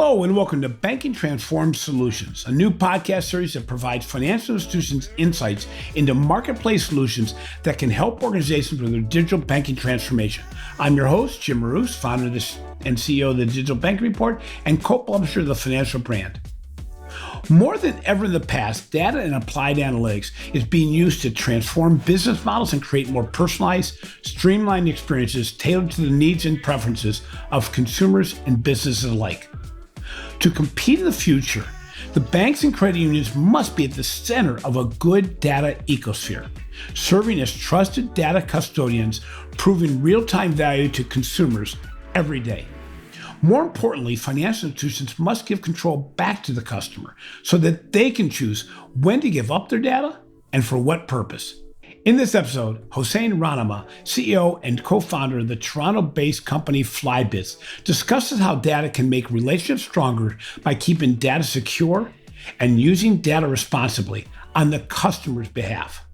Hello and welcome to Banking Transformed Solutions, a new podcast series that provides financial institutions insights into marketplace solutions that can help organizations with their digital banking transformation. I'm your host, Jim Marous, founder and CEO of the Digital Banking Report and co-publisher of the Financial Brand. More than ever in the past, data and applied analytics is being used to transform business models and create more personalized, streamlined experiences tailored to the needs and preferences of consumers and businesses alike. To compete in the future, the banks and credit unions must be at the center of a good data ecosphere, serving as trusted data custodians, proving real-time value to consumers every day. More importantly, financial institutions must give control back to the customer so that they can choose when to give up their data and for what purpose. In this episode, Hossein Rahnama, CEO and co-founder of the Toronto-based company Flybits, discusses how data can make relationships stronger by keeping data secure and using data responsibly on the customer's behalf.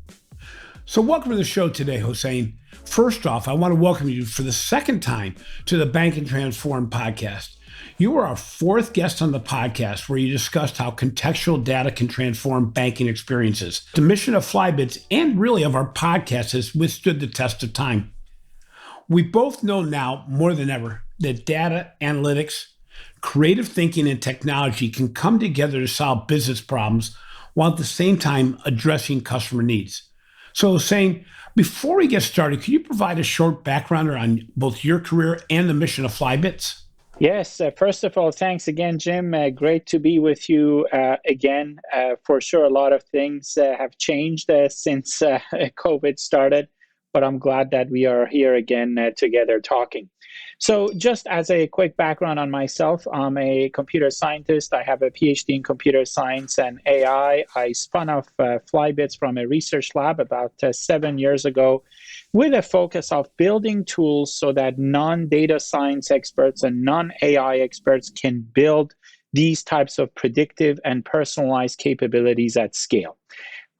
So welcome to the show today, Hossein. First off, I want to welcome you for the second time to the Banking Transformed podcast. You were our fourth guest on the podcast where you discussed how contextual data can transform banking experiences. The mission of Flybits and really of our podcast has withstood the test of time. We both know now more than ever that data, analytics, creative thinking, and technology can come together to solve business problems while at the same time addressing customer needs. So saying, before we get started, could you provide a short background on both your career and the mission of Flybits? Yes. First of all, thanks again, Jim. Great to be with you again. For sure, a lot of things have changed since COVID started, but I'm glad that we are here again together talking. So just as a quick background on myself, I'm a computer scientist. I have a PhD in computer science and AI. I spun off Flybits from a research lab about 7 years ago with a focus of building tools so that non-data science experts and non-AI experts can build these types of predictive and personalized capabilities at scale.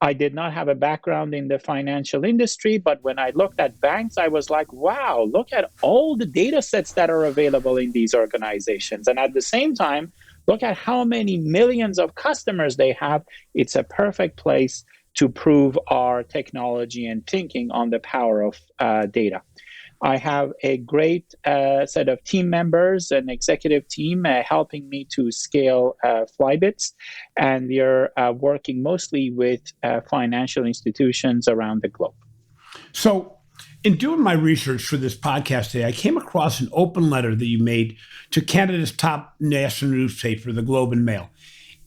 I did not have a background in the financial industry, but when I looked at banks, I was like, wow, look at all the data sets that are available in these organizations. And at the same time, look at how many millions of customers they have. It's a perfect place to prove our technology and thinking on the power of data. I have a great set of team members, an executive team helping me to scale Flybits, and we are working mostly with financial institutions around the globe. So in doing my research for this podcast today, I came across an open letter that you made to Canada's top national newspaper, the Globe and Mail.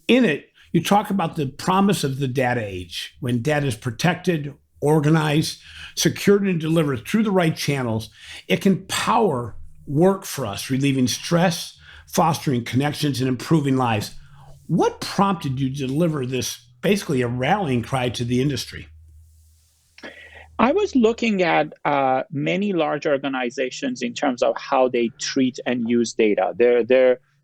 In it, you talk about the promise of the data age, when data is protected, organized, secured, and delivered through the right channels. It can power work for us, relieving stress, fostering connections, and improving lives. What prompted you to deliver this, basically a rallying cry to the industry? I was looking at many large organizations in terms of how they treat and use data.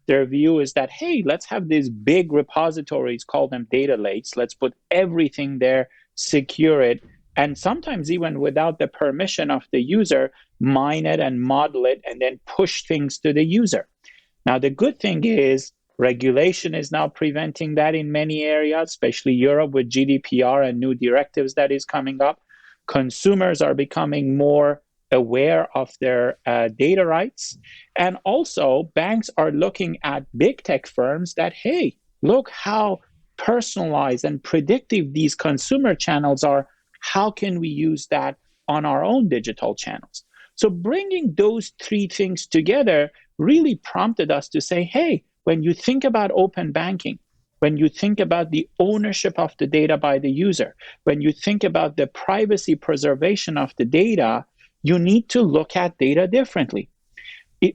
Their view is that, hey, let's have these big repositories, call them data lakes. Let's put everything there, secure it, and sometimes even without the permission of the user, mine it and model it, and then push things to the user. Now, the good thing is regulation is now preventing that in many areas, especially Europe with GDPR and new directives that is coming up. Consumers are becoming more aware of their data rights. And also, banks are looking at big tech firms that, hey, look how personalized and predictive these consumer channels are. How can we use that on our own digital channels? So bringing those three things together really prompted us to say, hey, when you think about open banking, when you think about the ownership of the data by the user, when you think about the privacy preservation of the data, you need to look at data differently.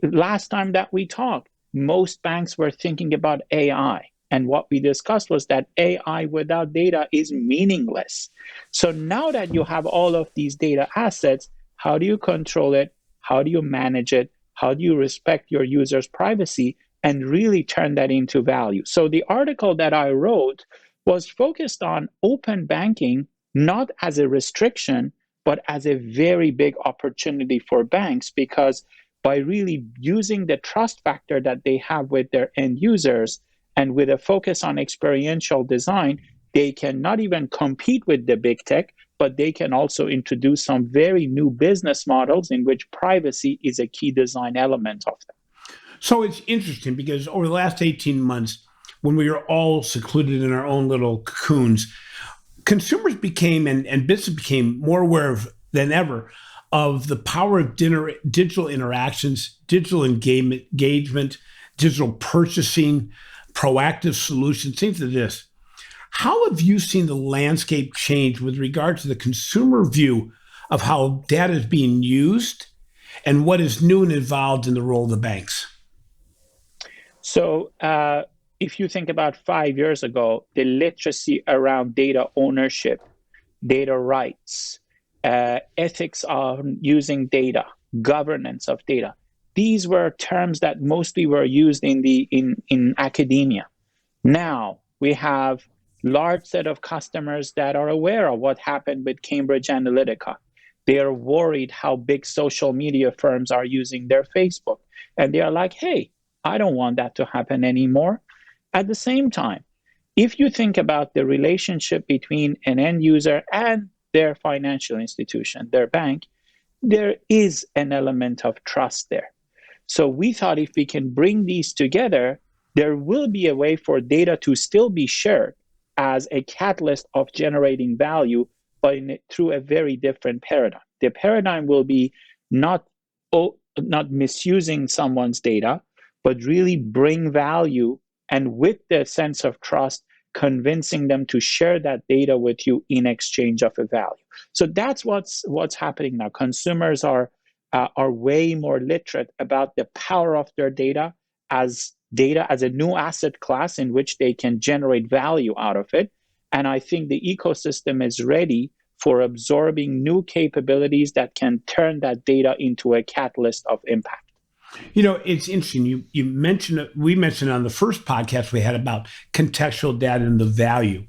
Last time that we talked, most banks were thinking about AI. And what we discussed was that AI without data is meaningless. So now that you have all of these data assets, how do you control it? How do you manage it? How do you respect your users' privacy and really turn that into value? So the article that I wrote was focused on open banking, not as a restriction, but as a very big opportunity for banks, because by really using the trust factor that they have with their end users and with a focus on experiential design, they can not even compete with the big tech, but they can also introduce some very new business models in which privacy is a key design element of them. So it's interesting because over the last 18 months, when we were all secluded in our own little cocoons, consumers became and business became more aware than ever of the power of digital interactions, digital engagement, digital purchasing, proactive solutions. Think of this. How have you seen the landscape change with regard to the consumer view of how data is being used and what is new and involved in the role of the banks? So if you think about 5 years ago, the literacy around data ownership, data rights, ethics on using data, governance of data, these were terms that mostly were used in academia. Now we have large set of customers that are aware of what happened with Cambridge Analytica. They are worried how big social media firms are using their Facebook. And they are like, hey, I don't want that to happen anymore. At the same time, if you think about the relationship between an end user and their financial institution, their bank, there is an element of trust there. So we thought if we can bring these together, there will be a way for data to still be shared as a catalyst of generating value, but through a very different paradigm. The paradigm will be not misusing someone's data, but really bring value, and with the sense of trust, convincing them to share that data with you in exchange of a value. So that's what's happening now. Consumers are way more literate about the power of their data as a new asset class in which they can generate value out of it. And I think the ecosystem is ready for absorbing new capabilities that can turn that data into a catalyst of impact. You know, it's interesting. We mentioned on the first podcast we had about contextual data and the value.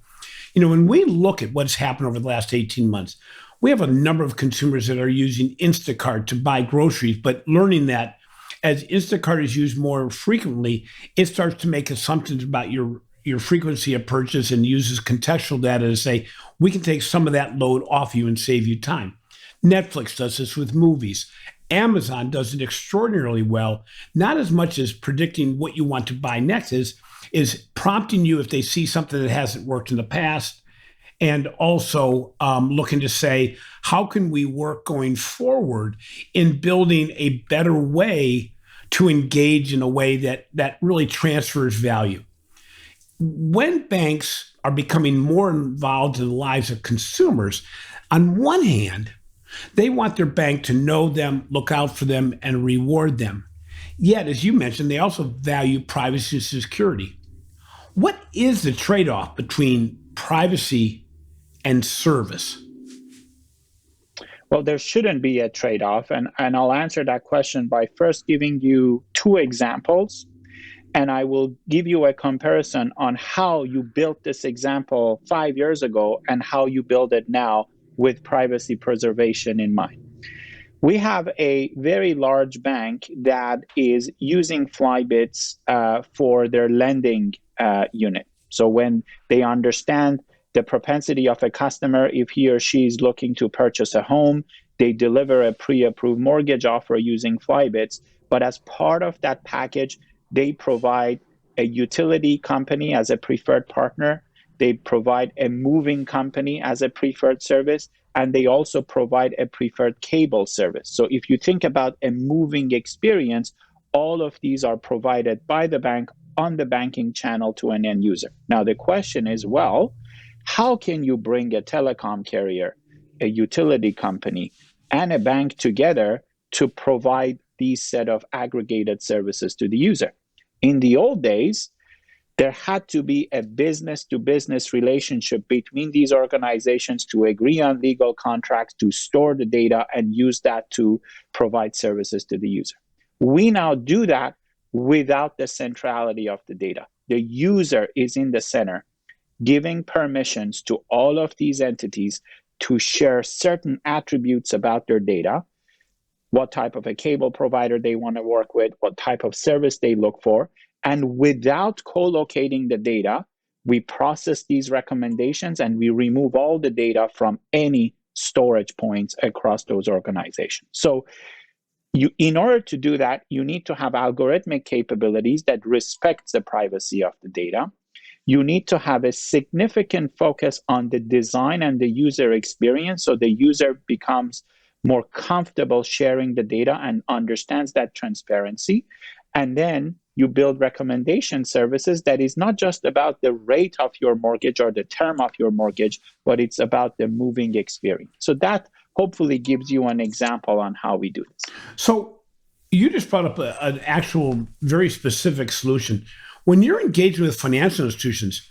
You know, when we look at what's happened over the last 18 months, we have a number of consumers that are using Instacart to buy groceries, but learning that as Instacart is used more frequently, it starts to make assumptions about your frequency of purchase and uses contextual data to say, we can take some of that load off you and save you time. Netflix does this with movies. Amazon does it extraordinarily well, not as much as predicting what you want to buy next is prompting you if they see something that hasn't worked in the past, and also looking to say, how can we work going forward in building a better way to engage in a way that really transfers value? When banks are becoming more involved in the lives of consumers, on one hand, they want their bank to know them, look out for them, and reward them. Yet, as you mentioned, they also value privacy and security. What is the trade-off between privacy and service? Well, there shouldn't be a trade-off. And I'll answer that question by first giving you two examples. And I will give you a comparison on how you built this example 5 years ago and how you build it now with privacy preservation in mind. We have a very large bank that is using Flybits for their lending unit. So when they understand the propensity of a customer, if he or she is looking to purchase a home, they deliver a pre-approved mortgage offer using Flybits. But as part of that package, they provide a utility company as a preferred partner. They provide a moving company as a preferred service, and they also provide a preferred cable service. So if you think about a moving experience, all of these are provided by the bank on the banking channel to an end user. Now, the question is, well, how can you bring a telecom carrier, a utility company, and a bank together to provide these set of aggregated services to the user? In the old days, there had to be a business-to-business relationship between these organizations to agree on legal contracts, to store the data, and use that to provide services to the user. We now do that without the centrality of the data. The user is in the center, giving permissions to all of these entities to share certain attributes about their data, what type of a cable provider they want to work with, what type of service they look for. And without co-locating the data, we process these recommendations and we remove all the data from any storage points across those organizations. So in order to do that, you need to have algorithmic capabilities that respect the privacy of the data. You need to have a significant focus on the design and the user experience, so the user becomes more comfortable sharing the data and understands that transparency. And then you build recommendation services that is not just about the rate of your mortgage or the term of your mortgage, but it's about the moving experience. So that hopefully gives you an example on how we do this. So you just brought up an actual very specific solution. When you're engaging with financial institutions,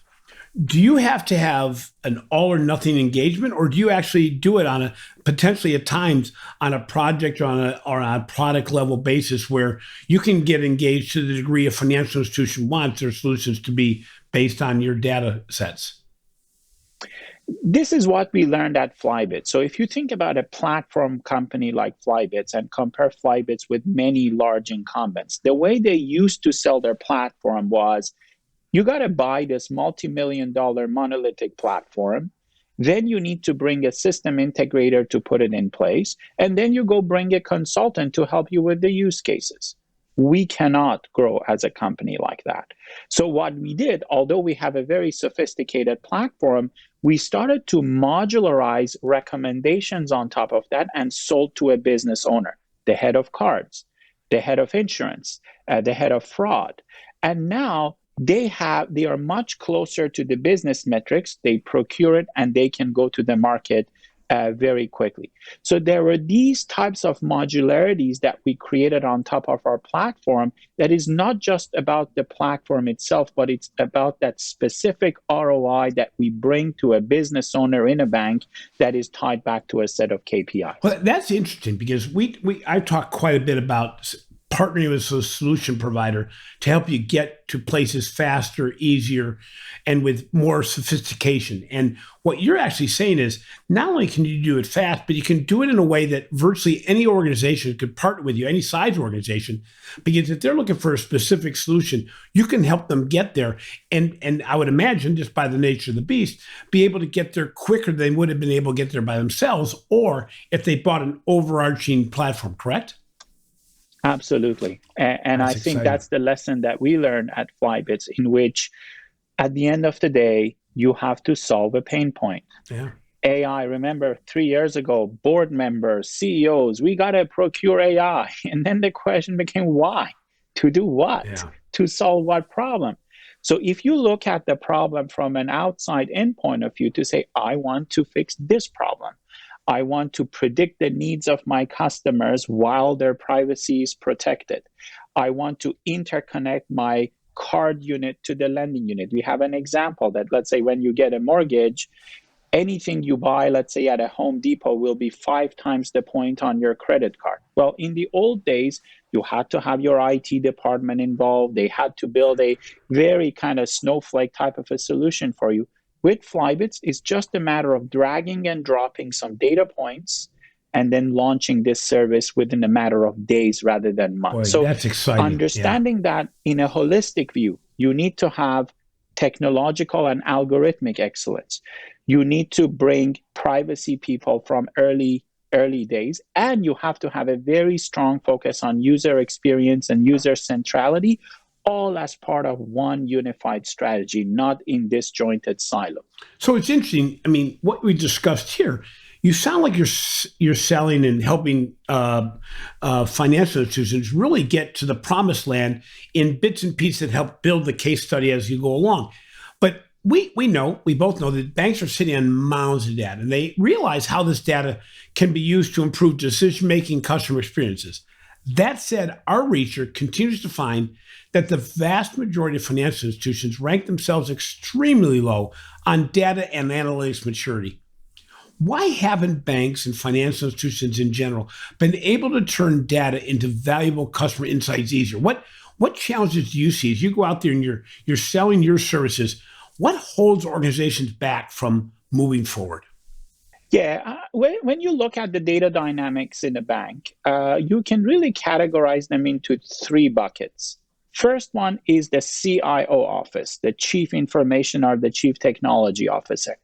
do you have to have an all or nothing engagement, or do you actually do it on a potentially at times on a project or on a product level basis where you can get engaged to the degree a financial institution wants their solutions to be based on your data sets? This is what we learned at Flybits. So if you think about a platform company like Flybits and compare Flybits with many large incumbents, the way they used to sell their platform was, you got to buy this multi-million-dollar monolithic platform. Then you need to bring a system integrator to put it in place. And then you go bring a consultant to help you with the use cases. We cannot grow as a company like that. So what we did, although we have a very sophisticated platform, we started to modularize recommendations on top of that and sold to a business owner, the head of cards, the head of insurance, the head of fraud. And now they are much closer to the business metrics. They procure it and they can go to the market very quickly. So there were these types of modularities that we created on top of our platform that is not just about the platform itself, but it's about that specific ROI that we bring to a business owner in a bank that is tied back to a set of KPIs. Well, that's interesting because I've talked quite a bit about partnering with a solution provider to help you get to places faster, easier, and with more sophistication. And what you're actually saying is not only can you do it fast, but you can do it in a way that virtually any organization could partner with you, any size organization, because if they're looking for a specific solution, you can help them get there. And I would imagine, just by the nature of the beast, be able to get there quicker than they would have been able to get there by themselves, or if they bought an overarching platform, correct? Absolutely. And I think that's the lesson that we learned at Flybits, in which at the end of the day, you have to solve a pain point. Yeah. AI, remember 3 years ago, board members, CEOs, we got to procure AI. And then the question became, why? To do what? Yeah. To solve what problem? So if you look at the problem from an outside in point of view to say, I want to fix this problem. I want to predict the needs of my customers while their privacy is protected. I want to interconnect my card unit to the lending unit. We have an example that, let's say, when you get a mortgage, anything you buy, let's say at a Home Depot, will be 5 times the point on your credit card. Well, in the old days, you had to have your IT department involved. They had to build a very kind of snowflake type of a solution for you. With Flybits, it's just a matter of dragging and dropping some data points and then launching this service within a matter of days rather than months. Boy, that's exciting. Understanding that in a holistic view, you need to have technological and algorithmic excellence. You need to bring privacy people from early days, and you have to have a very strong focus on user experience and user centrality, all as part of one unified strategy, not in disjointed silos. So it's interesting. I mean, what we discussed here, you sound like you're selling and helping financial institutions really get to the promised land in bits and pieces that help build the case study as you go along. But we both know that banks are sitting on mounds of data, and they realize how this data can be used to improve decision-making, customer experiences. That said, our research continues to find that the vast majority of financial institutions rank themselves extremely low on data and analytics maturity. Why haven't banks and financial institutions in general been able to turn data into valuable customer insights easier? What challenges do you see as you go out there and you're selling your services? What holds organizations back from moving forward? Yeah, when you look at the data dynamics in a bank, you can really categorize them into three buckets. First one is the CIO office, the Chief Information or the Chief Technology Officer.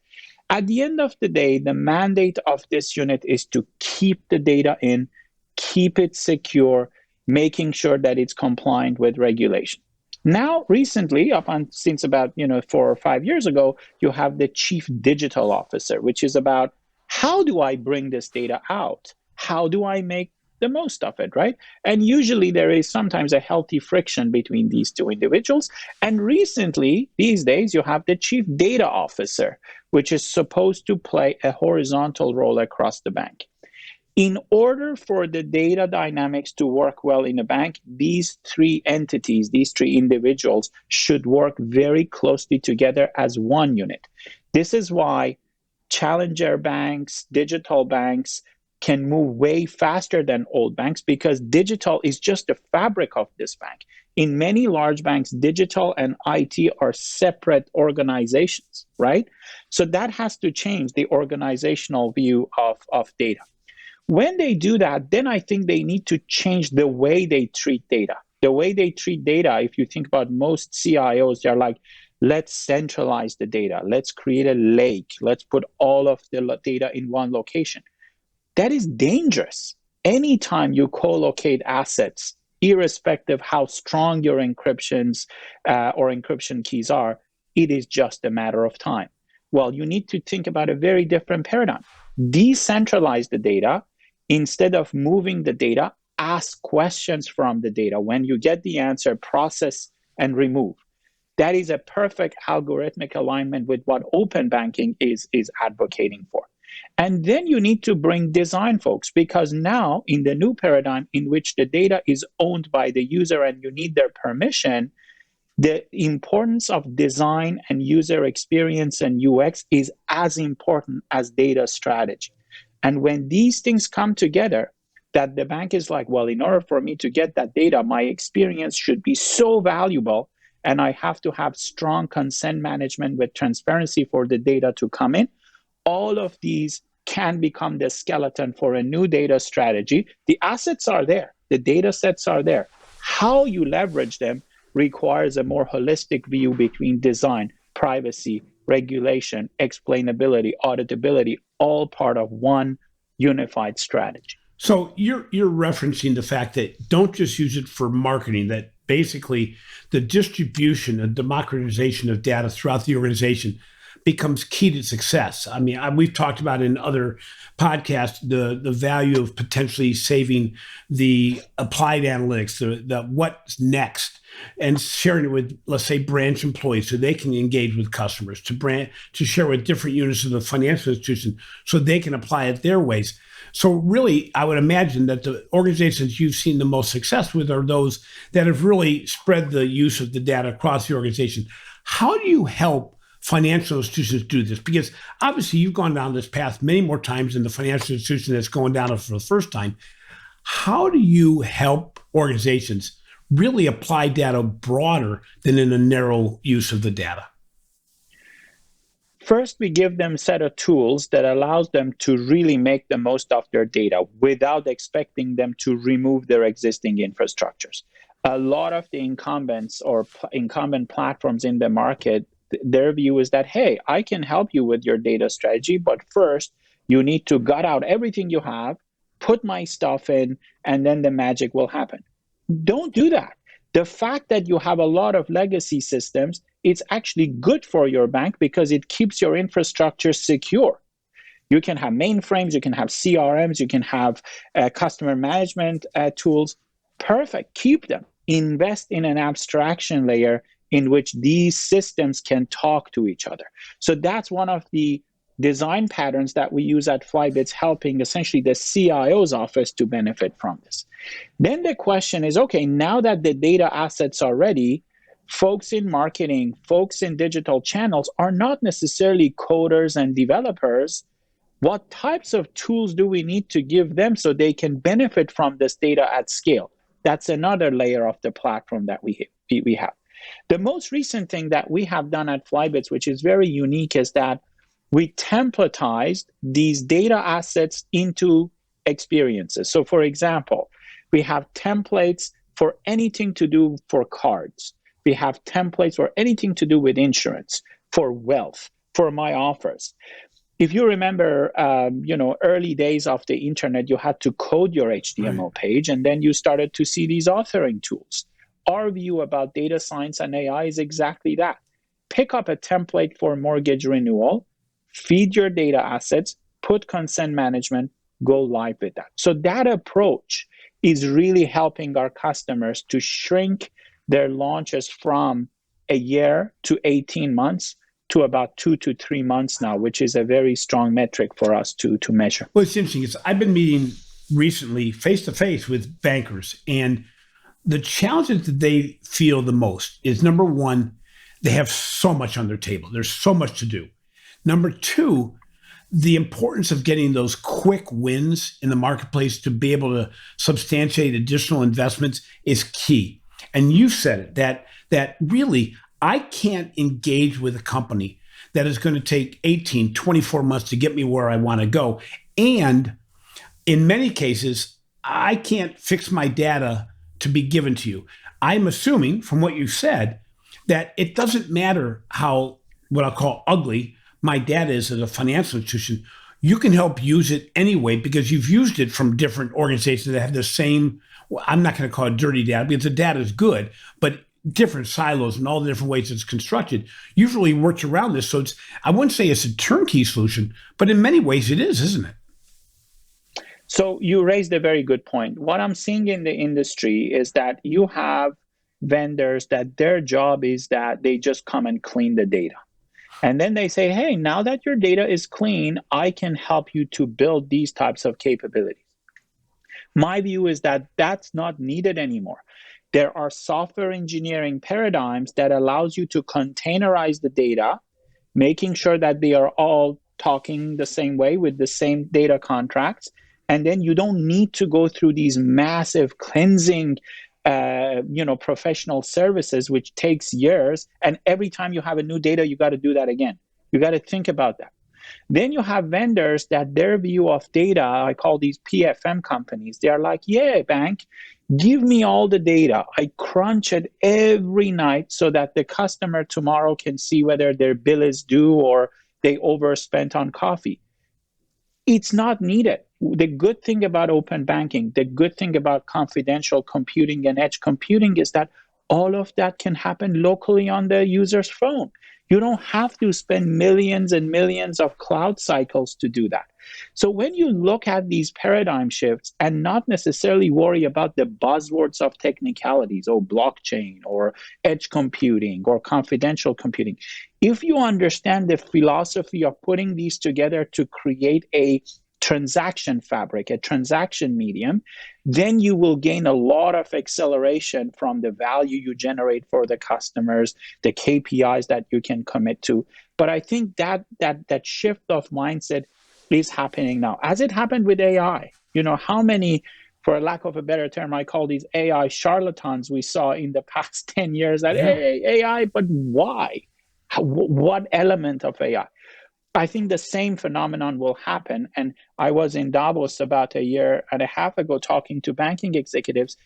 At the end of the day, the mandate of this unit is to keep the data in, keep it secure, making sure that it's compliant with regulation. Now, recently, since about 4 or 5 years ago, you have the Chief Digital Officer, which is about how do I bring this data out? How do I make the most of it, right? And usually there is sometimes a healthy friction between these two individuals. And recently, these days, you have the Chief Data Officer, which is supposed to play a horizontal role across the bank. In order for the data dynamics to work well in a bank, these three entities, these three individuals should work very closely together as one unit. This is why challenger banks, digital banks can move way faster than old banks because digital is just the fabric of this bank. In many large banks, digital and IT are separate organizations, right? So that has to change the organizational view of data. When they do that, then I think they need to change the way they treat data. The way they treat data, if you think about most CIOs, they're like, let's centralize the data. Let's create a lake. Let's put all of the data in one location. That is dangerous. Anytime you co-locate assets, irrespective how strong your encryptions or encryption keys are, it is just a matter of time. Well, you need to think about a very different paradigm. Decentralize the data. Instead of moving the data, ask questions from the data. When you get the answer, process and remove. That is a perfect algorithmic alignment with what open banking is advocating for. And then you need to bring design folks, because now in the new paradigm in which the data is owned by the user and you need their permission, the importance of design and user experience and UX is as important as data strategy. And when these things come together, that the bank is like, well, in order for me to get that data, my experience should be so valuable, and I have to have strong consent management with transparency for the data to come in. All of these can become the skeleton for a new data strategy. The assets are there. The data sets are there. How you leverage them requires a more holistic view between design, privacy, regulation, explainability, auditability, all part of one unified strategy. So you're referencing the fact that don't just use it for marketing, that basically the distribution and democratization of data throughout the organization becomes key to success. I mean, we've talked about in other podcasts the value of potentially saving the applied analytics, the what's next, and sharing it with, let's say, branch employees so they can engage with customers, to share with different units of the financial institution so they can apply it their ways. So really, I would imagine that the organizations you've seen the most success with are those that have really spread the use of the data across the organization. How do you help financial institutions do this? Because obviously you've gone down this path many more times than the financial institution that's going down it for the first time. How do you help organizations really apply data broader than in a narrow use of the data? First, we give them a set of tools that allows them to really make the most of their data without expecting them to remove their existing infrastructures. A lot of the incumbents or incumbent platforms in the market, their view is that, hey, I can help you with your data strategy, but first you need to gut out everything you have, put my stuff in, and then the magic will happen. Don't do that. The fact that you have a lot of legacy systems, it's actually good for your bank because it keeps your infrastructure secure. You can have mainframes, you can have CRMs, you can have customer management tools. Perfect. Keep them. Invest in an abstraction layer in which these systems can talk to each other. So that's one of the design patterns that we use at Flybits, helping essentially the CIO's office to benefit from this. Then the question is, okay, now that the data assets are ready, folks in marketing, folks in digital channels are not necessarily coders and developers. What types of tools do we need to give them so they can benefit from this data at scale? That's another layer of the platform that we have. The most recent thing that we have done at Flybits, which is very unique, is that we templatized these data assets into experiences. So for example, we have templates for anything to do for cards. We have templates for anything to do with insurance, for wealth, for my offers. If you remember, early days of the internet, you had to code your HTML page, and then you started to see these authoring tools. Our view about data science and AI is exactly that. Pick up a template for mortgage renewal, feed your data assets, put consent management, go live with that. So that approach is really helping our customers to shrink their launches from a year to 18 months to about 2 to 3 months now, which is a very strong metric for us to measure. Well, it's interesting. I've been meeting recently face-to-face with bankers, and the challenges that they feel the most is, number one, they have so much on their table. There's so much to do. Number two, the importance of getting those quick wins in the marketplace to be able to substantiate additional investments is key. And you said it, that really, I can't engage with a company that is going to take 18, 24 months to get me where I want to go. And in many cases, I can't fix my data to be given to you. I'm assuming from what you said that it doesn't matter how, what I'll call ugly, my data is as a financial institution. You can help use it anyway because you've used it from different organizations that have the same, well, I'm not going to call it dirty data because the data is good, but different silos and all the different ways it's constructed. You've really worked around this. So I wouldn't say it's a turnkey solution, but in many ways it is, isn't it? So you raised a very good point. What I'm seeing in the industry is that you have vendors that their job is that they just come and clean the data. And then they say, hey, now that your data is clean, I can help you to build these types of capabilities. My view is that that's not needed anymore. There are software engineering paradigms that allows you to containerize the data, making sure that they are all talking the same way with the same data contracts. And then you don't need to go through these massive cleansing professional services, which takes years. And every time you have a new data, you got to do that again. You got to think about that. Then you have vendors that their view of data, I call these PFM companies. They are like, yeah, bank, give me all the data. I crunch it every night so that the customer tomorrow can see whether their bill is due or they overspent on coffee. It's not needed. The good thing about open banking, the good thing about confidential computing and edge computing is that all of that can happen locally on the user's phone. You don't have to spend millions and millions of cloud cycles to do that. So when you look at these paradigm shifts and not necessarily worry about the buzzwords of technicalities or blockchain or edge computing or confidential computing, if you understand the philosophy of putting these together to create a transaction fabric, a transaction medium, then you will gain a lot of acceleration from the value you generate for the customers, the KPIs that you can commit to. But I think that shift of mindset is happening now. As it happened with AI, how many, for lack of a better term, I call these AI charlatans we saw in the past 10 years that, hey, AI, but why? What element of AI? I think the same phenomenon will happen. And I was in Davos about a year and a half ago talking to banking executives.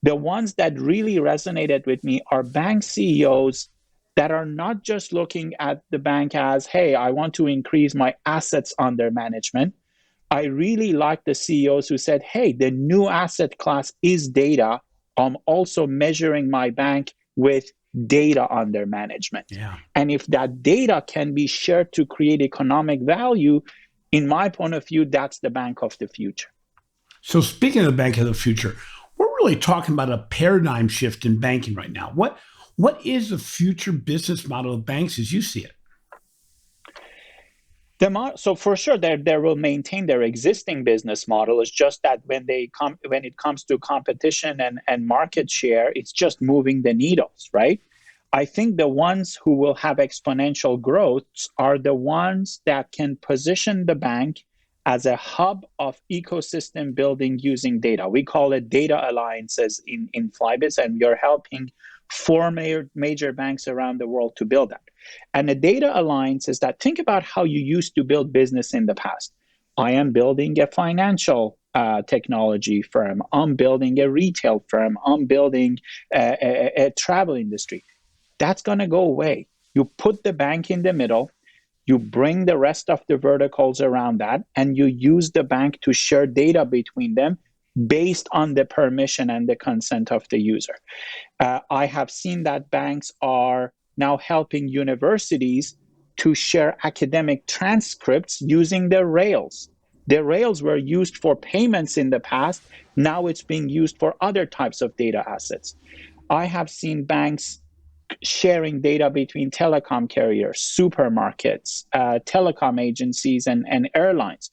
The ones that really resonated with me are bank CEOs that are not just looking at the bank as, hey, I want to increase my assets under management. I really like the CEOs who said, hey, the new asset class is data. I'm also measuring my bank with data under management. Yeah. And if that data can be shared to create economic value, in my point of view, that's the bank of the future. So speaking of the bank of the future, we're really talking about a paradigm shift in banking right now. What is the future business model of banks as you see it? So for sure, they will maintain their existing business model. It's just that when it comes to competition and market share, it's just moving the needles, right? I think the ones who will have exponential growth are the ones that can position the bank as a hub of ecosystem building using data. We call it data alliances in Flybits, and we are helping four major banks around the world to build that. And the data alliance is that, think about how you used to build business in the past. I am building a financial technology firm. I'm building a retail firm. I'm building a travel industry. That's going to go away. You put the bank in the middle, you bring the rest of the verticals around that, and you use the bank to share data between them based on the permission and the consent of the user. I have seen that banks are now helping universities to share academic transcripts using their Rails. The Rails were used for payments in the past. Now it's being used for other types of data assets. I have seen banks sharing data between telecom carriers, supermarkets, telecom agencies, and airlines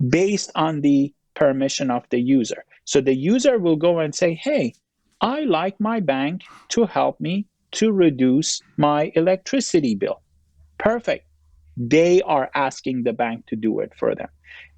based on the permission of the user. So the user will go and say, hey, I like my bank to help me to reduce my electricity bill. Perfect. They are asking the bank to do it for them.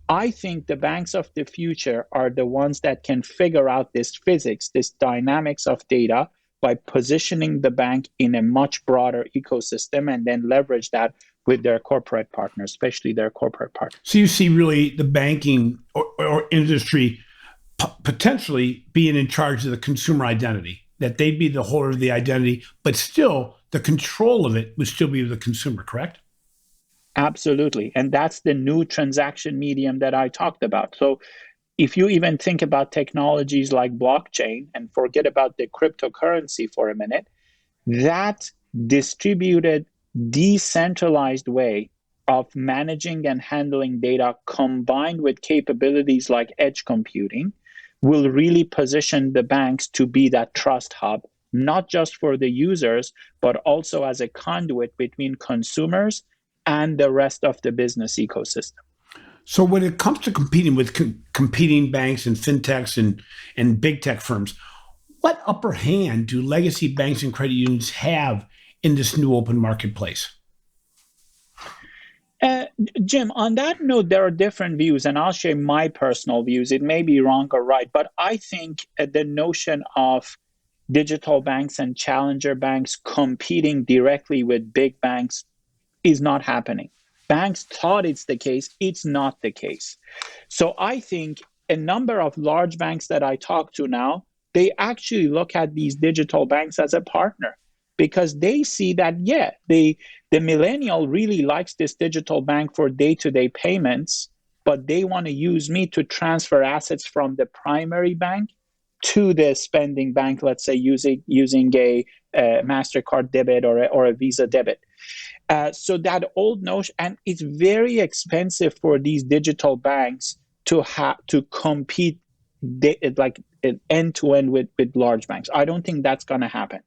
I think the banks of the future are the ones that can figure out this physics, this dynamics of data, by positioning the bank in a much broader ecosystem and then leverage that with their corporate partners, especially their corporate partners. So you see really the banking or industry potentially being in charge of the consumer identity, that they'd be the holder of the identity, but still the control of it would still be the consumer, correct? Absolutely. And that's the new transaction medium that I talked about. So if you even think about technologies like blockchain and forget about the cryptocurrency for a minute, that distributed, decentralized way of managing and handling data combined with capabilities like edge computing will really position the banks to be that trust hub, not just for the users, but also as a conduit between consumers and the rest of the business ecosystem. So when it comes to competing with competing banks and fintechs and big tech firms, what upper hand do legacy banks and credit unions have in this new open marketplace? Jim, on that note, there are different views, and I'll share my personal views. It may be wrong or right, but I think the notion of digital banks and challenger banks competing directly with big banks is not happening. Banks thought it's the case. It's not the case. So I think a number of large banks that I talk to now, they actually look at these digital banks as a partner, because they see that, yeah, the millennial really likes this digital bank for day-to-day payments, but they want to use me to transfer assets from the primary bank to the spending bank, let's say using a MasterCard debit or a Visa debit. So that old notion, and it's very expensive for these digital banks to compete like end to end with large banks. I don't think that's going to happen.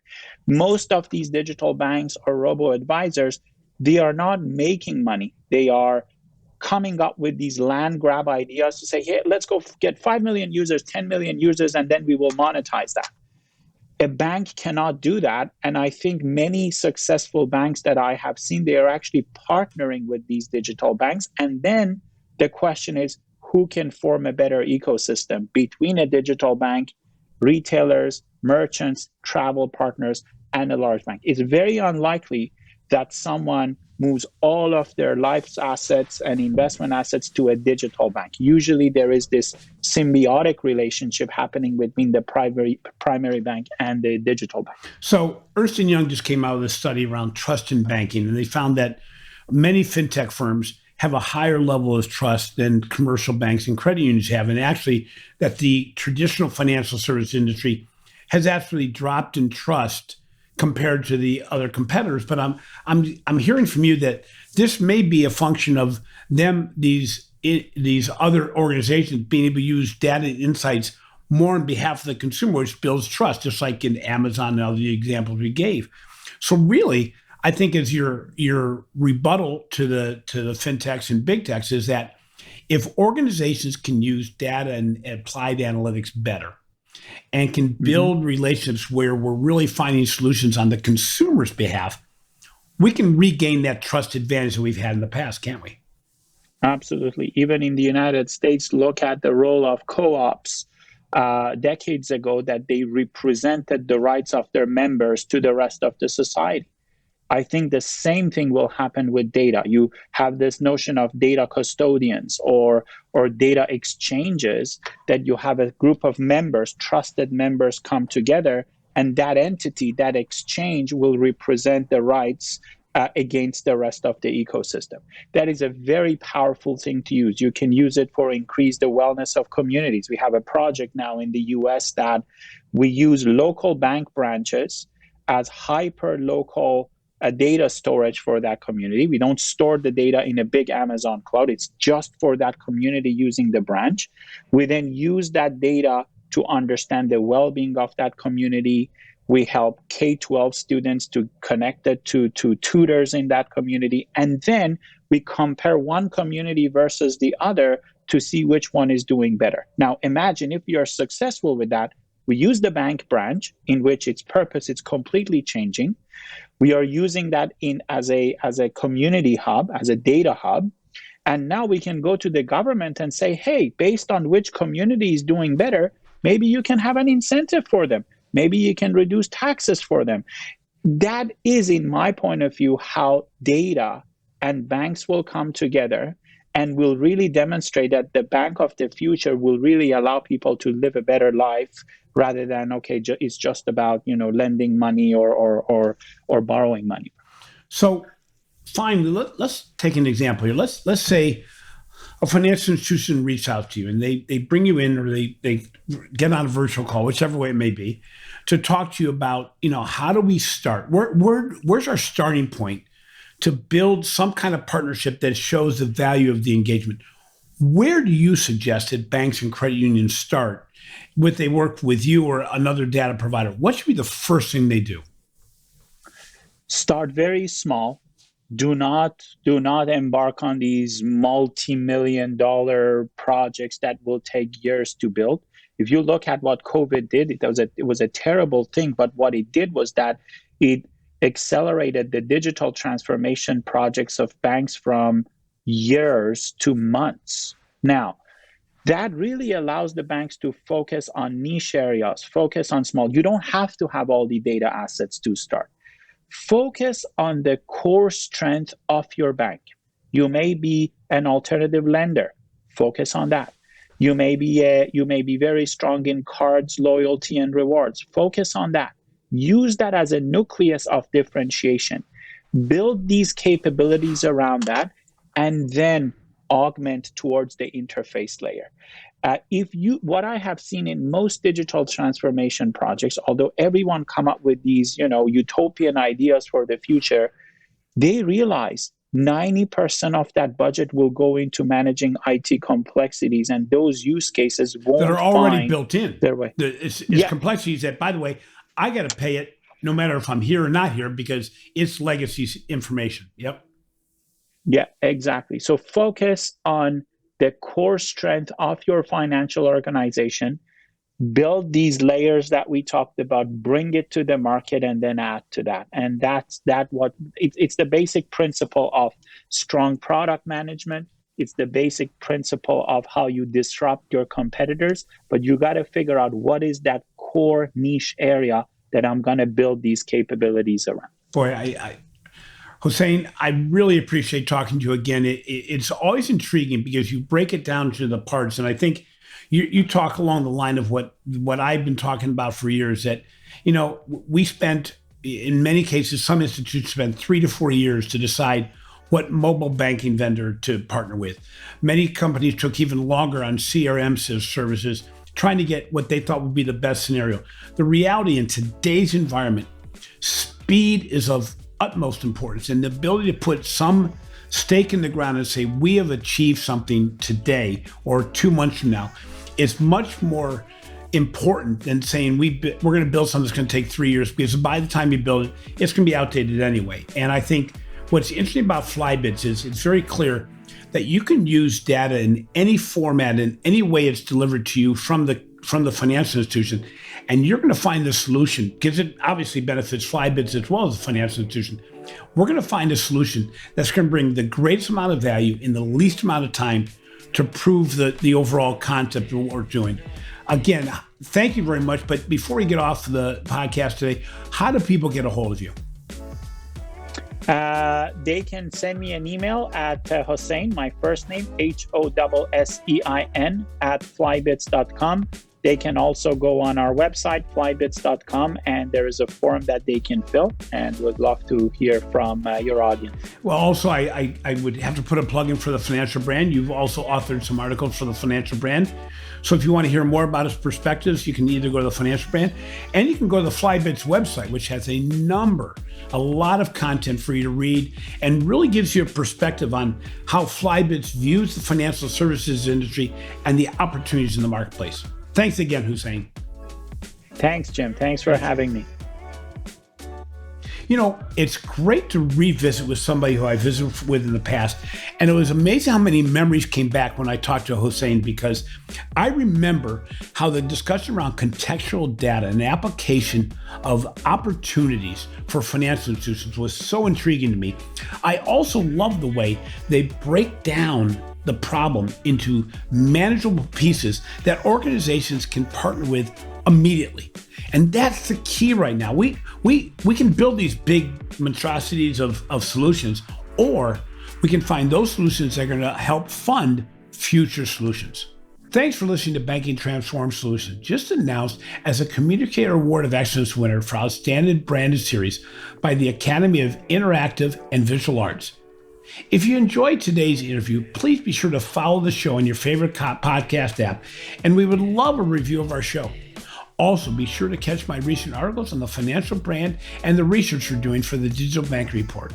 Most of these digital banks or robo advisors, they are not making money. They are coming up with these land grab ideas to say, hey, let's go get 5 million users, 10 million users, and then we will monetize that. A bank cannot do that. And I think many successful banks that I have seen, they are actually partnering with these digital banks. And then the question is, who can form a better ecosystem between a digital bank, retailers, merchants, travel partners, and a large bank? It's very unlikely that someone moves all of their life's assets and investment assets to a digital bank. Usually there is this symbiotic relationship happening between the primary bank and the digital bank. So Ernst & Young just came out with a study around trust in banking, and they found that many fintech firms have a higher level of trust than commercial banks and credit unions have, and actually that the traditional financial service industry has actually dropped in trust compared to the other competitors. But I'm hearing from you that this may be a function of them, these other organizations being able to use data and insights more on behalf of the consumer, which builds trust, just like in Amazon and all the examples we gave. So really, I think as your rebuttal to the fintechs and big techs is that if organizations can use data and applied analytics better and can build relationships where we're really finding solutions on the consumer's behalf, we can regain that trust advantage that we've had in the past, can't we? Absolutely. Even in the United States, look at the role of co-ops decades ago that they represented the rights of their members to the rest of the society. I think the same thing will happen with data. You have this notion of data custodians or data exchanges, that you have a group of members, trusted members, come together, and that entity, that exchange, will represent the rights against the rest of the ecosystem. That is a very powerful thing to use. You can use it for increase the wellness of communities. We have a project now in the US that we use local bank branches as hyper-local data storage for that community. We don't store the data in a big Amazon cloud. It's just for that community using the branch. We then use that data to understand the well-being of that community. We help K-12 students to connect it to tutors in that community. And then we compare one community versus the other to see which one is doing better. Now, imagine if you are successful with that, we use the bank branch, in which its purpose is completely changing. We are using that as a community hub, as a data hub. And now we can go to the government and say, hey, based on which community is doing better, maybe you can have an incentive for them. Maybe you can reduce taxes for them. That is, in my point of view, how data and banks will come together and will really demonstrate that the bank of the future will really allow people to live a better life, rather than, okay, it's just about, lending money or borrowing money. So finally, let's take an example here. Let's say a financial institution reaches out to you and they bring you in, or they get on a virtual call, whichever way it may be, to talk to you about, how do we start? Where's our starting point to build some kind of partnership that shows the value of the engagement? Where do you suggest that banks and credit unions start when they work with you or another data provider? What should be the first thing they do? Start very small. Do not embark on these multi-million-dollar projects that will take years to build. If you look at what COVID did, it was a terrible thing. But what it did was that it accelerated the digital transformation projects of banks from years to months. Now, that really allows the banks to focus on niche areas, focus on small. You don't have to have all the data assets to start. Focus on the core strength of your bank. You may be an alternative lender. Focus on that. You may be very strong in cards, loyalty, and rewards. Focus on that. Use that as a nucleus of differentiation. Build these capabilities around that, and then augment towards the interface layer. What I have seen in most digital transformation projects, although everyone come up with these, utopian ideas for the future, they realize 90% of that budget will go into managing IT complexities, and those use cases won't that are already built in. Their way. It's complexities that, by the way, I got to pay it no matter if I'm here or not here, because it's legacy information. Yep. Yeah, exactly. So focus on the core strength of your financial organization, build these layers that we talked about, bring it to the market, and then add to that. And it's the basic principle of strong product management. It's the basic principle of how you disrupt your competitors, but you got to figure out what is that core niche area that I'm going to build these capabilities around. Boy, Hossein, I really appreciate talking to you again. It's always intriguing because you break it down to the parts. And I think you talk along the line of what I've been talking about for years, that, we spent, in many cases, some institutions spent 3 to 4 years to decide what mobile banking vendor to partner with. Many companies took even longer on CRM services, trying to get what they thought would be the best scenario. The reality in today's environment, speed is of utmost importance, and the ability to put some stake in the ground and say, we have achieved something today or 2 months from now, is much more important than saying we're going to build something that's going to take 3 years, because by the time you build it, it's going to be outdated anyway. And I think what's interesting about Flybits is it's very clear that you can use data in any format, in any way it's delivered to you from the financial institution, and you're going to find the solution, because it obviously benefits Flybits as well as the financial institution. We're going to find a solution that's going to bring the greatest amount of value in the least amount of time to prove the overall concept of what we're doing. Again, thank you very much. But before we get off the podcast today, how do people get a hold of you? They can send me an email at Hossein, my first name, HOSSEIN @flybits.com. They can also go on our website, flybits.com, and there is a form that they can fill, and would love to hear from your audience. Well, also, I would have to put a plug in for the Financial Brand. You've also authored some articles for the Financial Brand. So if you want to hear more about his perspectives, you can either go to the Financial Brand, and you can go to the Flybits website, which has a lot of content for you to read, and really gives you a perspective on how Flybits views the financial services industry and the opportunities in the marketplace. Thanks again, Hossein. Thanks, Jim. Thanks for having me. You know, it's great to revisit with somebody who I visited with in the past. And it was amazing how many memories came back when I talked to Hossein, because I remember how the discussion around contextual data and application of opportunities for financial institutions was so intriguing to me. I also love the way they break down the problem into manageable pieces that organizations can partner with immediately. And that's the key right now. We can build these big monstrosities of solutions, or we can find those solutions that are going to help fund future solutions. Thanks for listening to Banking Transformed Solutions, just announced as a Communicator Award of Excellence winner for Outstanding Branded Series by the Academy of Interactive and Visual Arts. If you enjoyed today's interview, please be sure to follow the show in your favorite podcast app, and we would love a review of our show. Also, be sure to catch my recent articles on the Financial Brand and the research we're doing for the Digital Bank Report.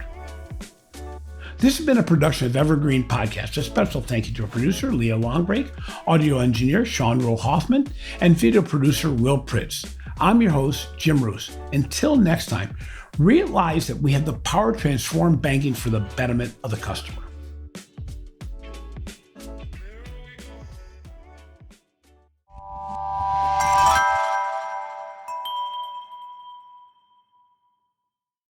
This has been a production of Evergreen Podcast. A special thank you to our producer, Leah Longbreak, audio engineer, Sean Rowe Hoffman, and video producer, Will Pritz. I'm your host, Jim Marous. Until next time, realize that we have the power to transform banking for the betterment of the customer.